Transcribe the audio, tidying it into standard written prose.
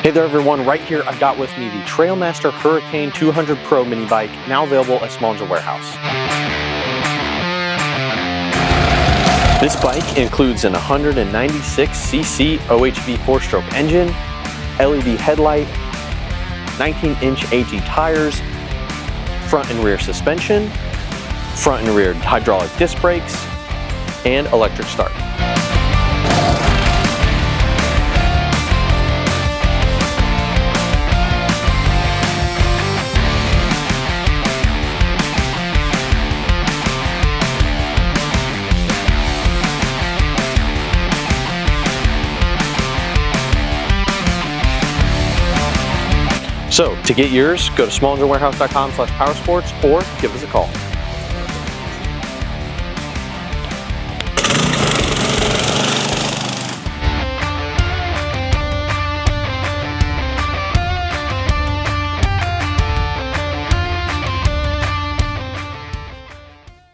Hey there everyone, right here I've got with me the TrailMaster Hurricane 200 Pro mini bike, now available at Smallinger Warehouse. This bike includes an 196cc OHV 4-stroke engine, LED headlight, 19-inch AG tires, front and rear suspension, front and rear hydraulic disc brakes, and electric start. So to get yours, go to smallingerwarehouse.com/powersports or give us a call.